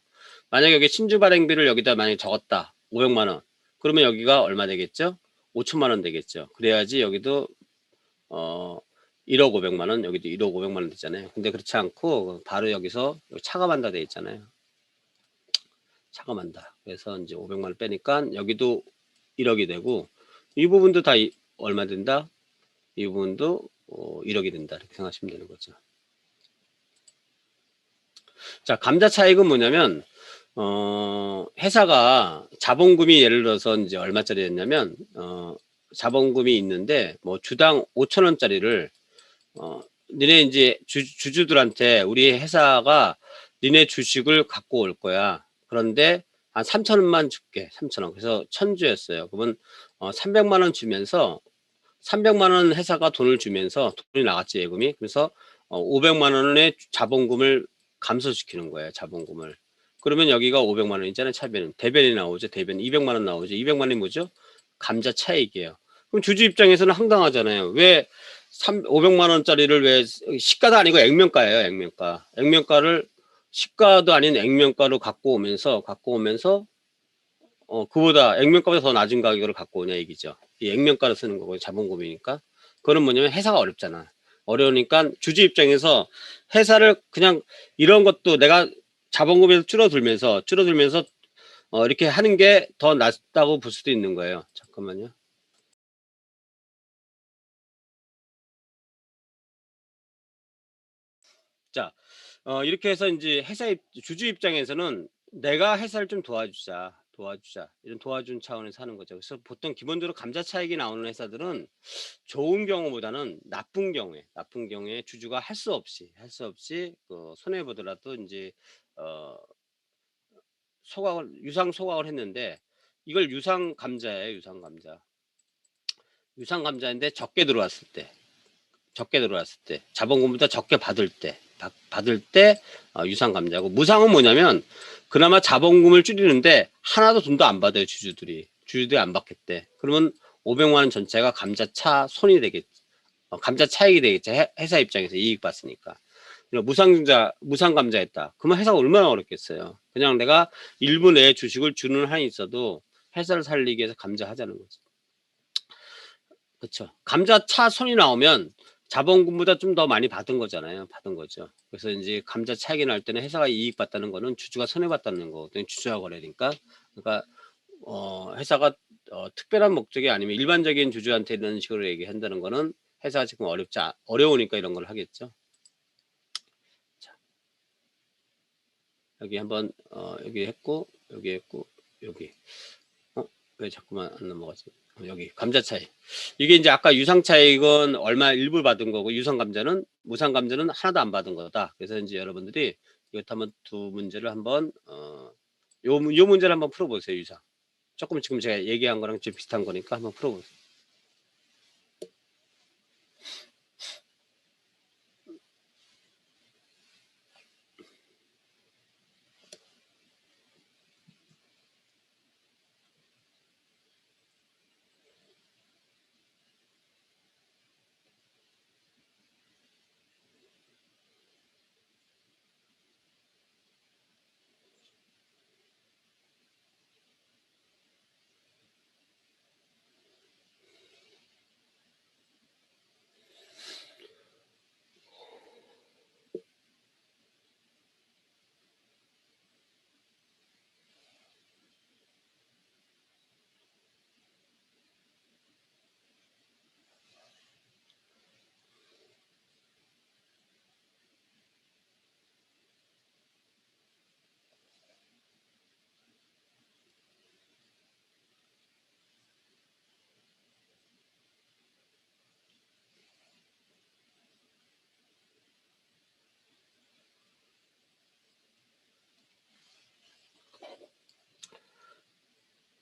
만약에 여기 신주 발행비를 여기다 만약에 적었다. 500만 원. 그러면 여기가 얼마 되겠죠? 5천만 원 되겠죠. 그래야지 여기도 어 1억 500만 원, 여기도 1억 500만 원 되잖아요. 근데 그렇지 않고 바로 여기서 차감한다 돼 있잖아요. 차감한다. 그래서 이제 500만 원 빼니까 여기도 1억이 되고 이 부분도 다 얼마 된다? 이 부분도 1억이 된다. 이렇게 생각하시면 되는 거죠. 자, 감자 차익은 뭐냐면 회사가 자본금이 예를 들어서 이제 얼마짜리였냐면 자본금이 있는데 뭐 주당 5,000원짜리를 니네 이제 주주들한테 우리 회사가 니네 주식을 갖고 올 거야. 그런데 한 3,000원만 줄게. 3,000원. 그래서 1,000주였어요. 그러면 300만 원 주면서 300만 원 회사가 돈을 주면서 돈이 나갔지 예금이. 그래서 500만 원의 자본금을 감소시키는 거예요. 자본금을. 그러면 여기가 500만 원이잖아요. 차변은. 대변이 나오죠. 대변 200만 원 나오죠. 200만 원이 뭐죠? 감자 차익이에요. 그럼 주주 입장에서는 황당하잖아요. 왜 500만 원짜리를 왜 시가도 아니고 액면가예요. 액면가. 액면가를 시가도 아닌 액면가로 갖고 오면서 그보다 액면가보다 더 낮은 가격으로 갖고 오냐 얘기죠. 이 액면가를 쓰는 거고 자본금이니까. 그거는 뭐냐면 회사가 어렵잖아. 어려우니까 주주 입장에서 회사를 그냥 이런 것도 내가 자본금에서 줄어들면서 이렇게 하는 게 더 낫다고 볼 수도 있는 거예요. 잠깐만요. 자, 이렇게 해서 이제 주주 입장에서는 내가 회사를 좀 도와주자. 이런 도와준 차원에서 하는 거죠. 그래서 보통 기본적으로 감자 차익이 나오는 회사들은 좋은 경우보다는 나쁜 경우에 주주가 할 수 없이 손해 보더라도 이제 어, 유상 소각을 했는데 이걸 유상 감자예요, 유상 감자인데 적게 들어왔을 때, 자본금보다 적게 받을 때 유상 감자고 무상은 뭐냐면 그나마 자본금을 줄이는데 하나도 돈도 안 받아요 주주들이 안 받겠대. 그러면 500만 원 전체가 감자차 손이 되겠지. 감자 차익이 되겠지. 회사 입장에서 이익 봤으니까. 무상 감자했다. 그러면 회사가 얼마나 어렵겠어요. 그냥 내가 일부 내 주식을 주는 한이 있어도 회사를 살리기 위해서 감자하자는 거지. 그렇죠. 감자차 손이 나오면 자본금보다 좀 더 많이 받은 거잖아요. 받은 거죠. 그래서 이제 감자 차익이 날 때는 회사가 이익 봤다는 거는 주주가 손해 봤다는 거거든요. 주주와 거래니까. 그러니까 회사가 특별한 목적이 아니면 일반적인 주주한테 이런 식으로 얘기한다는 거는 회사가 지금 어려우니까 이런 걸 하겠죠. 자, 여기 한번 여기 했고 여기 왜 자꾸만 안 넘어가지? 여기 감자 차익. 이게 이제 아까 유상 차익은 얼마 일부 받은 거고 유상 감자는 무상 감자는 하나도 안 받은 거다. 그래서 이제 여러분들이 이것 한번 두 문제를 한번 요 문제를 한번 풀어보세요. 유상. 조금 지금 제가 얘기한 거랑 좀 비슷한 거니까 한번 풀어보세요.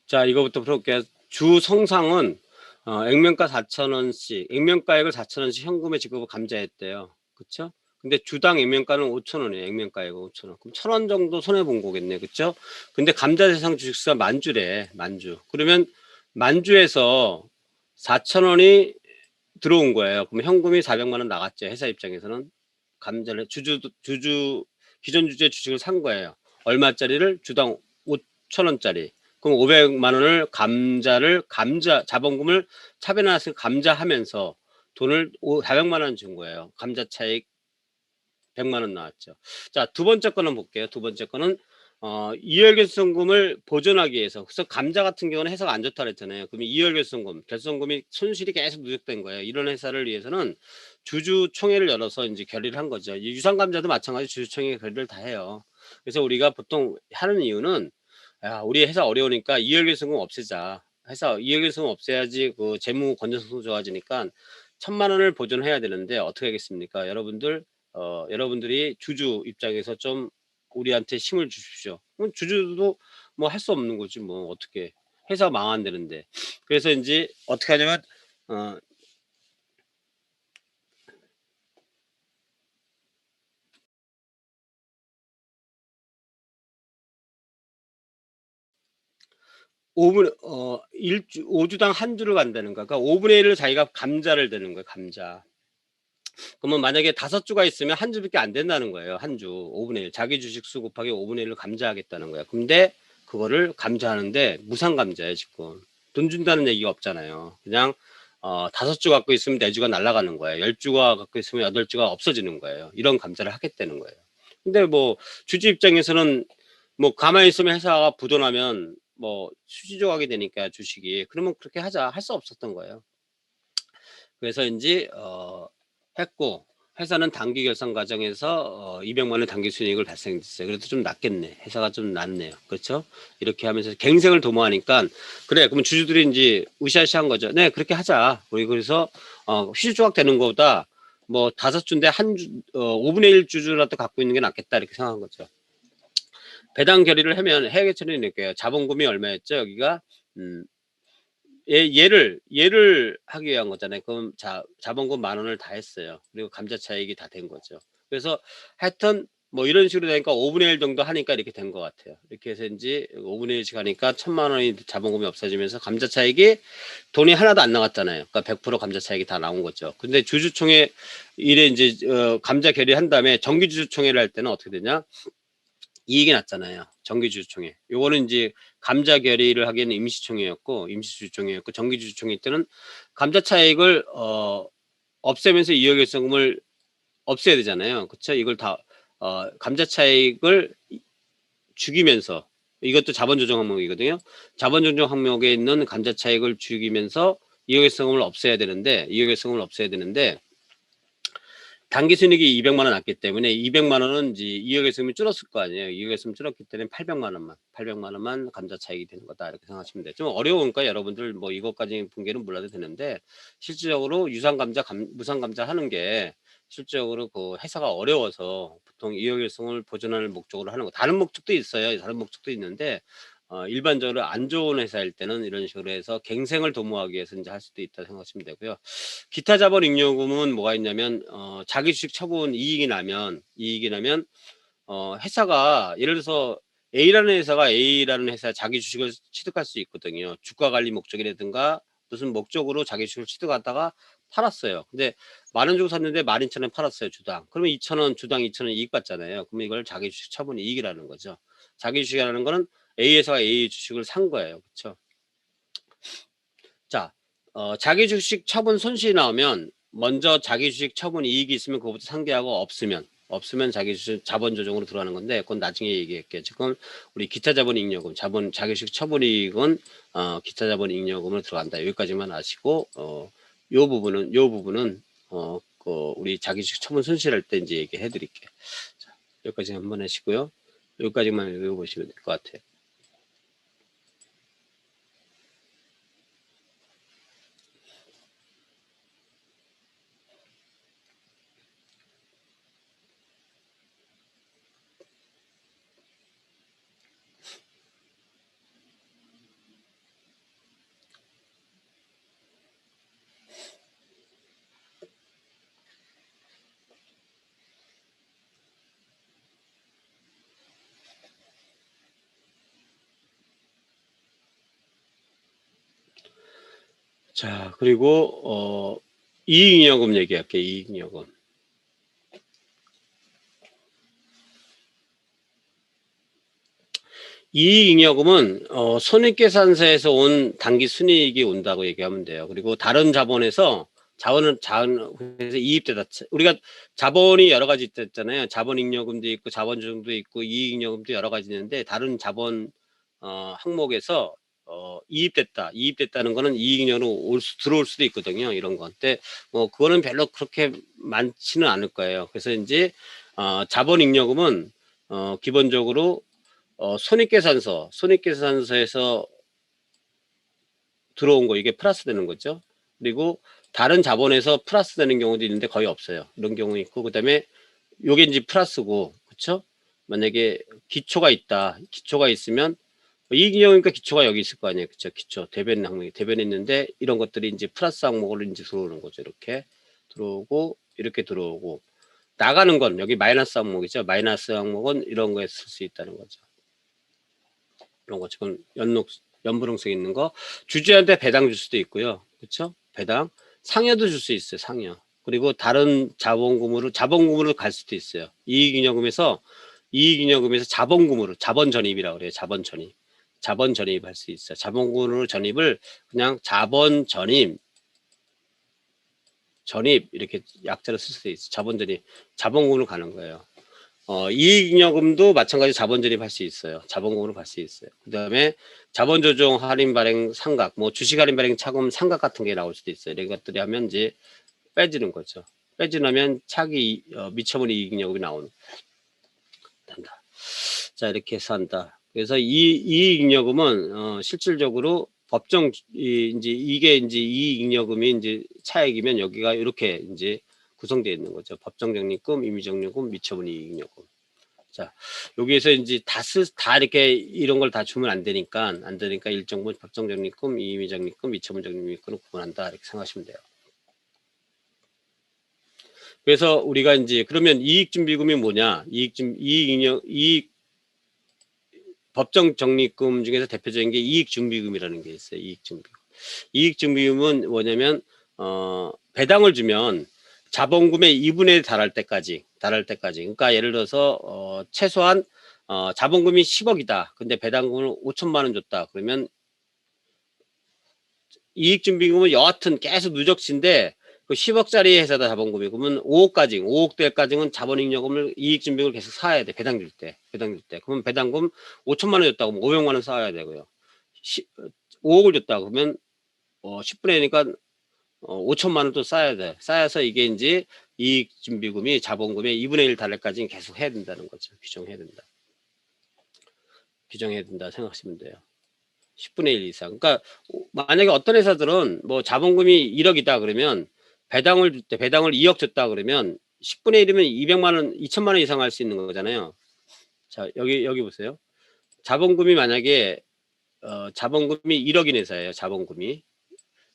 자, 이거부터 풀어볼게요. 주 성상은 액면가 4,000원씩, 액면가액을 4,000원씩 현금에 지급을 감자했대요. 그쵸? 근데 주당 액면가는 5,000원이에요. 액면가액은 5,000원. 그럼 1,000원 정도 손해본 거겠네. 그쵸? 근데 감자대상 주식수가 만주래. 만주. 그러면 만주에서 4,000원이 들어온 거예요. 그럼 현금이 400만 원 나갔죠. 회사 입장에서는. 감자를 기존 주주의 주식을 산 거예요. 얼마짜리를? 주당 5,000원짜리. 그럼 500만 원을 자본금을 차변해서 감자하면서 돈을 400만 원 준 거예요. 감자 차익 100만 원 나왔죠. 자, 두 번째 거는 볼게요. 두 번째 거는 이월결손금을 보존하기 위해서. 그래서 감자 같은 경우는 회사가 안 좋다 그랬잖아요. 그러면 결손금이 손실이 계속 누적된 거예요. 이런 회사를 위해서는 주주총회를 열어서 이제 결의를 한 거죠. 유상감자도 마찬가지 주주총회 결의를 다 해요. 그래서 우리가 보통 하는 이유는 야, 우리 회사 어려우니까 이월결손금 없애자. 회사 이월결손금 없애야지 그 재무 건전성도 좋아지니까 1,000만 원을 보존해야 되는데 어떻게 하겠습니까? 여러분들이 주주 입장에서 좀 우리한테 힘을 주십시오. 그럼 주주도 뭐 할 수 없는 거지 뭐 어떻게 회사 망한다는데. 그래서 이제 어떻게 하냐면 5주당 한 주를 간다는 거야. 그러니까 5분의 1을 자기가 감자를 되는 거야. 감자. 그러면 만약에 5주가 있으면 한 주밖에 안 된다는 거예요. 한 주. 5분의 1. 자기 주식 수 곱하기 5분의 1을 감자하겠다는 거야. 근데 그거를 감자하는데 무상 감자예요, 지금. 돈 준다는 얘기가 없잖아요. 그냥 5주 갖고 있으면 4주가 날아가는 거예요. 10주가 갖고 있으면 8주가 없어지는 거예요. 이런 감자를 하겠다는 거예요. 근데 뭐 주주 입장에서는 뭐 가만히 있으면 회사가 부도나면 뭐 수지 조각이 되니까 주식이 그러면 그렇게 하자 할 수 없었던 거예요. 그래서인지 했고 회사는 단기 결산 과정에서 200만 원 단기 순이익을 발생했어요. 그래도 좀 낫겠네. 회사가 좀 낫네요. 그렇죠? 이렇게 하면서 갱생을 도모하니까 그래. 그러면 주주들이 이제 으쌰으쌰한 거죠. 네, 그렇게 하자. 우리 그래서 휴지 조각 되는 것보다 뭐 5주인데 5분의 1 주주라도 갖고 있는 게 낫겠다 이렇게 생각한 거죠. 배당 결의를 하면 해외처리 낼게요. 자본금이 얼마였죠? 여기가 얘를 하기 위한 거잖아요. 그럼 자본금 10,000원을 다 했어요. 그리고 감자 차익이 다 된 거죠. 그래서 하여튼 뭐 이런 식으로 되니까 5분의 1 정도 하니까 이렇게 된 것 같아요. 이렇게 해서 이제 5분의 1씩 하니까 1,000만 원이 자본금이 없어지면서 감자 차익이 돈이 하나도 안 나갔잖아요. 그러니까 100% 감자 차익이 다 나온 거죠. 근데 주주총회 일에 이제 감자 결의한 다음에 정기주주총회를 할 때는 어떻게 되냐? 이익이 났잖아요. 정기주주총회. 요거는 이제 감자 결의를 하기에는 임시주주총회였고 정기주주총회 때는 감자 차익을 없애면서 이익결손금을 없애야 되잖아요. 그쵸? 이걸 다 감자 차익을 죽이면서 이것도 자본조정 항목이거든요. 자본조정 항목에 있는 감자 차익을 죽이면서 이익결손금을 없애야 되는데 당기 순이익이 200만 원 났기 때문에 200만 원은 이제 이익했으면 줄었을 거 아니에요. 이익했으면 줄었기 때문에 800만 원만 감자 차익이 되는 거다 이렇게 생각하시면 돼요. 좀 어려우니까 여러분들 뭐 이것까지 분개는 몰라도 되는데 실질적으로 유산 감자, 무산 감자 하는 게 실질적으로 그 회사가 어려워서 보통 이익일성을 보존하는 목적으로 하는 거. 다른 목적도 있어요. 다른 목적도 있는데 일반적으로 안 좋은 회사일 때는 이런 식으로 해서 갱생을 도모하기 위해서 이제 할 수도 있다 생각하시면 되고요. 기타 자본 잉여금은 뭐가 있냐면 자기 주식 처분 이익이 나면 회사가 예를 들어서 A라는 회사 자기 주식을 취득할 수 있거든요. 주가 관리 목적이라든가 무슨 목적으로 자기 주식을 취득하다가 팔았어요. 근데 10,000원 주고 샀는데 12,000원 팔았어요, 주당. 그러면 2,000원, 주당 2,000원 이익 받잖아요. 그러면 이걸 자기 주식 처분 이익이라는 거죠. 자기 주식이라는 거는 A 회사가 A 주식을 산 거예요. 그렇죠? 자, 자기 주식 처분 손실이 나오면 먼저 자기 주식 처분 이익이 있으면 그것부터 상계하고 없으면 자기 주식 자본 조정으로 들어가는 건데 그건 나중에 얘기할게요. 지금 우리 기타 자본 잉여금, 자기 주식 처분 이익은 기타 자본 잉여금으로 들어간다. 여기까지만 아시고 요 부분은 우리 자기 주식 처분 손실할 때 이제 얘기해 드릴게요. 자, 여기까지 한번 하시고요. 여기까지만 읽어보시면 될 것 같아요. 자, 그리고 이익잉여금 얘기할게요. 이익잉여금. 이익잉여금은 손익계산서에서 온 당기 순이익이 온다고 얘기하면 돼요. 그리고 다른 자본에서 자원에서 이입되다. 우리가 자본이 여러 가지 있잖아요. 자본잉여금도 있고 자본조정도 있고 이익잉여금도 여러 가지 있는데 다른 자본 항목에서 이입됐다는 거는 이익잉여금으로 들어올 수도 있거든요. 이런 건. 근데 그거는 별로 그렇게 많지는 않을 거예요. 그래서 이제 자본잉여금은 기본적으로 손익계산서에서 들어온 거 이게 플러스 되는 거죠. 그리고 다른 자본에서 플러스 되는 경우도 있는데 거의 없어요. 이런 경우 있고 그다음에 요게 이제 플러스고 그렇죠? 만약에 기초가 있다. 기초가 있으면 이익잉여금이니까 기초가 여기 있을 거 아니에요. 그렇죠? 기초 대변 항목이 대변이 있는데 이런 것들이 이제 플러스 항목으로 이제 들어오는 거죠. 이렇게 들어오고 이렇게 들어오고 나가는 건 여기 마이너스 항목이죠. 마이너스 항목은 이런 거에 쓸 수 있다는 거죠. 이런 거 지금 연분홍색 있는 거 주주한테 배당 줄 수도 있고요. 그렇죠? 배당 상여도 줄 수 있어요. 상여. 그리고 다른 자본금으로 갈 수도 있어요. 이익잉여금에서 자본금으로 자본 전입이라고 그래요. 자본 전입 할 수 있어요. 자본금으로 전입을 그냥 자본 전입 이렇게 약자로 쓸 수도 있어요. 자본 전입 자본금으로 가는 거예요. 이익잉여금도 마찬가지 자본 전입할 수 있어요. 자본금으로 갈 수 있어요. 그 다음에 자본조정 할인 발행 상각, 뭐 주식 할인 발행 차금 상각 같은 게 나올 수도 있어요. 이런 것들이 하면 이제 빼지는 거죠. 빼지나면 차기 미처분 이익잉여금이 나오는 단다. 자 이렇게 해서 한다. 그래서 이 이익잉여금은 실질적으로 이제 이게 이제 이익잉여금이 이제 차액이면 여기가 이렇게 이제 구성되어 있는 거죠. 법정적립금, 임의적립금, 미처분 이익잉여금. 자, 여기에서 이제 다 이렇게 이런 걸 다 주면 안 되니까 일정 부분 법정적립금, 임의적립금, 미처분적립금을 구분한다 이렇게 생각하시면 돼요. 그래서 우리가 이제 그러면 이익준비금이 뭐냐? 이익 법정적립금 중에서 대표적인 게 이익준비금이라는 게 있어요. 이익준비금은 뭐냐면 배당을 주면 자본금의 2분의 1 달할 때까지 그러니까 예를 들어서 최소한 자본금이 10억이다. 근데 배당금을 5천만 원 줬다. 그러면 이익준비금은 여하튼 계속 누적치인데 그 10억짜리 회사다 자본금이 그러면 5억대까지는 자본잉여금을 이익준비금을 계속 사야 돼. 배당 줄 때. 그러면 배당금 5천만 원 줬다고 500만 원 쌓아야 되고요. 5억을 줬다 그러면 10분의 1이니까 5천만 원 또 쌓아야 돼. 쌓여서 이게 이제 이익준비금이 자본금의 2분의 1 달러까지는 계속 해야 된다는 거죠. 규정해야 된다. 규정해야 된다 생각하시면 돼요. 10분의 1 이상. 그러니까 만약에 어떤 회사들은 뭐 자본금이 1억이다 그러면 배당을 줄 때 배당을 2억 줬다 그러면 10분의 1이면 200만 원, 2천만 원 이상 할 수 있는 거잖아요. 자, 여기 보세요. 자본금이 만약에 자본금이 1억인 회사예요. 자본금이.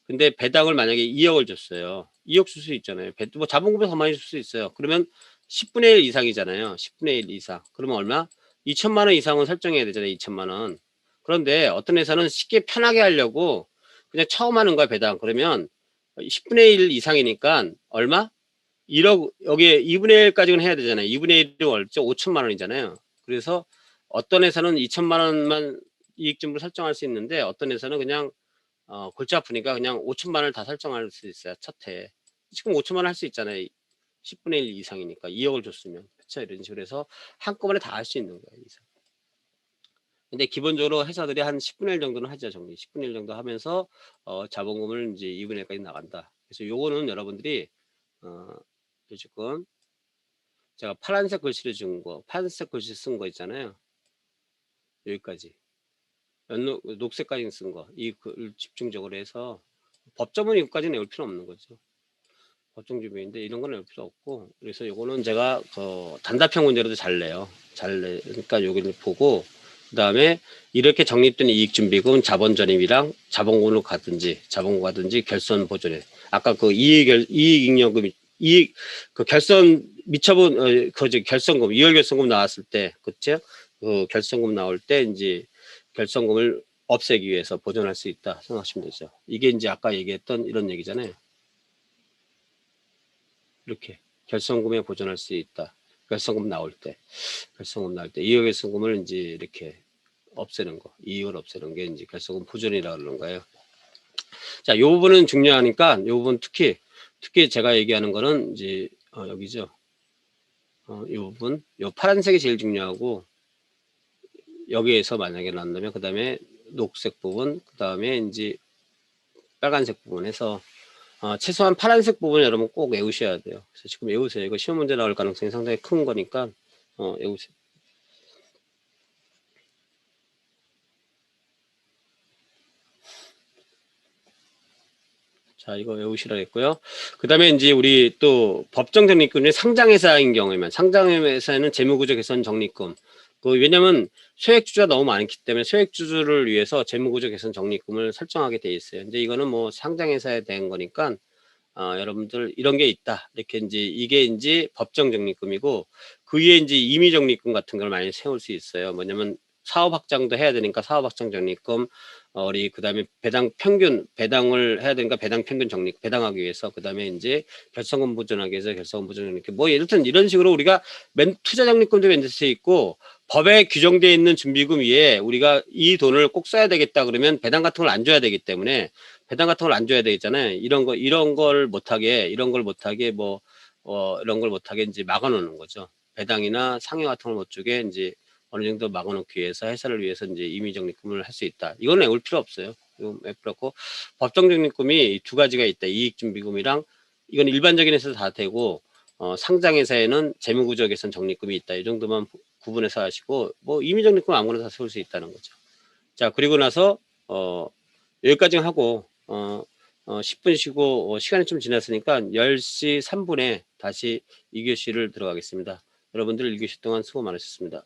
근데 배당을 만약에 2억을 줬어요. 2억 줄 수 있잖아요. 뭐 자본금보다 더 많이 줄 수 있어요. 그러면 10분의 1 이상이잖아요. 10분의 1 이상. 그러면 얼마? 2천만 원 이상은 설정해야 되잖아요. 2천만 원. 그런데 어떤 회사는 쉽게 편하게 하려고 그냥 처음 하는 거야, 배당. 그러면 10분의 1 이상이니까 얼마? 1억, 여기에 2분의 1까지는 해야 되잖아요. 2분의 1이 얼죠? 5천만 원이잖아요. 그래서 어떤 회사는 2천만 원만 이익준비를 설정할 수 있는데 어떤 회사는 그냥 골치 아프니까 그냥 5천만 원을 다 설정할 수 있어요. 첫 해. 지금 5천만 원 할 수 있잖아요. 10분의 1 이상이니까 2억을 줬으면. 그쵸? 이런 식으로 해서 한꺼번에 다 할 수 있는 거예요. 이상. 근데 기본적으로 회사들이 한 10분의 1 정도는 하죠. 정리. 10분의 1 정도 하면서 자본금을 이제 2분의 1까지 나간다. 그래서 요거는 여러분들이 지금 제가 파란색 글씨를 준 거, 파란색 글씨 쓴 거 있잖아요. 여기까지. 녹색까지 쓴 거. 이 글 집중적으로 해서 법조문 이것까지 외울 필요 없는 거죠. 법정주의인데 이런 건 외울 필요 없고, 그래서 요거는 제가 단답형 문제로도 잘 내요. 그러니까 여기를 보고 그다음에 이렇게 적립된 이익준비금 자본전입이랑 자본금으로 가든지 결손 보존에 아까 그 이익잉여금 이익 그 결손 미처분 결손금 2월 결손금 나왔을 때 그쵸? 그 결손금 나올 때 이제 결손금을 없애기 위해서 보존할 수 있다 생각하시면 되죠. 이게 이제 아까 얘기했던 이런 얘기잖아요. 이렇게 결손금에 보존할 수 있다. 결손금 나올 때 2억 결손금을 이제 이렇게 없애는 거, 이익을 없애는 게 이제 결손금 보존이라 그러는 거예요. 자, 이 부분은 중요하니까 이 부분 특히 제가 얘기하는 거는 이제 여기죠. 이 부분, 요 파란색이 제일 중요하고 여기에서 만약에 난다면 그 다음에 녹색 부분, 그 다음에 이제 빨간색 부분 해서 최소한 파란색 부분 여러분 꼭 외우셔야 돼요. 그래서 지금 외우세요. 이거 시험 문제 나올 가능성이 상당히 큰 거니까 외우세요. 자, 이거 외우시라 했고요. 그 다음에 이제 우리 또 법정 적립금이 상장회사인 경우에만, 상장회사에는 재무구조 개선 적립금. 왜냐면 소액주주가 너무 많기 때문에 소액주주를 위해서 재무구조 개선 적립금을 설정하게 돼 있어요. 이제 이거는 뭐 상장회사에 대한 거니까 여러분들 이런 게 있다. 이렇게 이제 이게 이제 법정 적립금이고 그 위에 이제 임의 적립금 같은 걸 많이 세울 수 있어요. 뭐냐면 사업 확장도 해야 되니까 사업 확장 적립금, 우리 그다음에 배당을 해야 되니까 배당 평균 적립 배당하기 위해서 그다음에 이제 결성금 보존하기 위해서 결성금 보존 적립금 뭐 예를 들면 이런 식으로 우리가 투자 적립금도 만들 수 있고 법에 규정되어 있는 준비금 위에 우리가 이 돈을 꼭 써야 되겠다 그러면 배당 같은 걸 안 줘야 되기 때문에 배당 같은 걸 안 줘야 되겠잖아요. 이런 걸 못하게 뭐 이런 걸 못하게 이제 막아놓는 거죠. 배당이나 상여 같은 걸 못 주게 이제 어느 정도 막아놓기 위해서 회사를 위해서 이제 임의적립금을 할 수 있다. 이건 외울 필요 없어요. 이건 외울 필요 없고 법정적립금이 두 가지가 있다. 이익준비금이랑 이건 일반적인 회사 다 되고 상장회사에는 재무구조 개선 적립금이 있다. 이 정도만 구분해서 하시고 뭐 임의적립금 아무거나 다 세울 수 있다는 거죠. 자, 그리고 나서 여기까지 하고 10분 쉬고 시간이 좀 지났으니까 10시 3분에 다시 2교시를 들어가겠습니다. 여러분들 1교시 동안 수고 많으셨습니다.